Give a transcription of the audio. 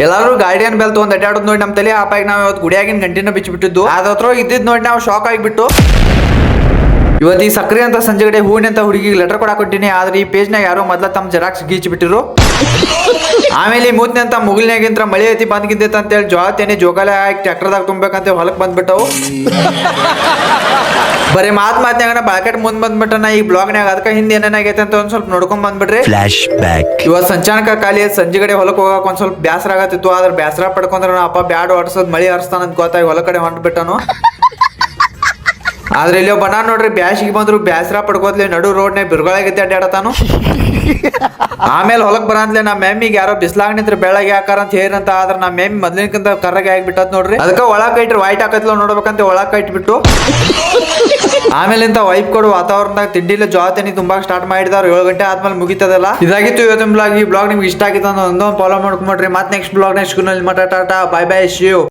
ಎಲ್ಲಾರು guardian bell ತಗೊಂಡ್ ಅಡ್ಡಾಡೋದು ನೋಡಿ ನಮ್ಮ ತಲೆ ಆಪಾಗಿ ನಾವು ಇವತ್ತು ಗುಡಿಯಾಗಿನ ಗಂಟಿನ ಬಿಚ್ಚಿಬಿಟ್ಟಿದ್ದು ಅದ್ರ ಇದ್ದಿದ್ ನೋಡಿ ನಾವು ಶಾಕ್ ಆಗಿಬಿಟ್ಟು ಇವತ್ತು ಈ ಸಕ್ರಿ ಅಂತ ಸಂಜೆಗಡೆ ಹೂವಿನ ಅಂತ ಹುಡುಗಿಗೆ ಲೆಟರ್ ಕೊಡಾಕ್ ಕೊಟ್ಟಿನಿ. ಆದ್ರೆ ಈ ಪೇಜ್ನಾಗ ಯಾರೋ ಮೊದ್ಲ ತಮ್ಮ ಜೆರಾಕ್ಸ್ ಗೀಚ್ ಬಿಟ್ಟಿರು. ಆಮೇಲೆ ಈ ಮೂತ್ನೆ ಅಂತ ಮುಗಿಲ್ನಾಗಿಂತ ಮಳೆ ಐತಿ ಬಂದ್ಗಿದ್ದೈತೆ ಅಂತೇಳಿ ಜೋಳತೇನೆ ಜೋಕಾಲೆ ಹಾಕಿ ಟ್ರ್ಯಾಕ್ಟರ್ದಾಗ ತುಂಬೇಕಂತ ಹೊಲಕ್ ಬಂದ್ಬಿಟ್ಟವು. ಬರೀ ಮಾತ್ನ್ಯಾಗ ಬಾಕೆಟ್ ಮುಂದ್ ಬಂದ್ಬಿಟ್ಟನ ಈ ಬ್ಲಾಗ್ನಾಗ. ಅದಕ್ಕೆ ಹಿಂದೆ ಏನೇನಾಗೈತೆ ಅಂತ ಒಂದ್ ಸ್ವಲ್ಪ ನೋಡ್ಕೊಂಡ್ ಬಂದ್ಬಿಡ್ರಿ. ಇವತ್ತು ಸಂಚಾನಕ ಖಾಲಿ ಸಂಜೆಗಡೆ ಹೊಲಕ್ ಹೋಗಕ್ ಒಂದ್ ಸ್ವಲ್ಪ ಬ್ಯಾಸರ ಆಗತ್ತಿತ್ತು. ಆದ್ರೆ ಬ್ಯಾಸರ ಪಡ್ಕೊಂಡ್ರ ಅಪ್ಪ ಬ್ಯಾಡ್ ಹೊಡ್ಸೋದ್ ಮಳಿ ಹರಿಸ್ತಾನ ಅಂತ ಗೊತ್ತಾಗಿ ಹೊಲ ಕಡೆ ಹೊಂಟ್ಬಿಟ್ಟನು. ಆದ್ರೆ ಇಲ್ಲಿ ಬಣ್ಣ ನೋಡ್ರಿ ಬ್ಯಾಸಿಗೆ ಬಂದ್ರು ಬ್ಯಾಸರ ಪಡ್ಕೋದ್ಲಿ ನಡು ರೋಡ್ನೇ ಬಿರುಗಾಳಾಗೈತಿ ಅಡ್ಡಾಡತಾನು. ಆಮೇಲೆ ಹೊಲಕ್ ಬರಂದ್ಲೆ ನಮ್ಮ ಮೆಮ್ಮಿಗೆ ಯಾರೋ ಬಿಸ್ಲಾಗ ನಿಂತ್ರ ಬೆಳಗ್ಗೆ ಹಾಕಾರ ಅಂತ ಹೇರಂತ. ಆದ್ರೆ ನಮ್ಮ ಮೆಮ್ಮಿ ಮೊದ್ಲಿನಕ್ಕಿಂತ ಕರ್ರಗೆ ಆಗಿಬಿಟ್ಟದ್ ನೋಡ್ರಿ. ಅದಕ್ಕೆ ಒಳಕ್ ಇಟ್ರಿ ವೈಟ್ ಹಾಕತ್ಲ ನೋಡ್ಬೇಕಂತ ಒಳಕ್ ಇಟ್ಬಿಟ್ಟು ಆಮೇಲಿಂದ ವೈಪ್ ಕೊಡು ವಾತಾವರಣದಾಗ ತಿಂಡಿಲ್ಲ ಜೋಳತೇನಿ ತುಂಬಾ ಸ್ಟಾರ್ಟ್ ಮಾಡಿದವ್ರು. 7 ಗಂಟೆ ಆದ್ಮೇಲೆ ಮುಗಿತದಲ್ಲ. ಇದಾಗಿತ್ತು ಇವತ್ತಿನ ಬ್ಲಾಗ್. ಈ ಬ್ಲಾಗ್ ನಿಮ್ಗೆ ಇಷ್ಟ ಆಗಿತ್ತು ಒಂದೊಂದು ಫಾಲೋ ಮಾಡ್ಕೊಂಡ್ರಿ. ಮತ್ತೆ ನೆಕ್ಸ್ಟ್ ಬ್ಲಾಗ್ ನೆಕ್ಸ್ಟ್ ಮಾತಾ ಟಾಟಾ ಬೈ ಬೈ ಶಿವ್.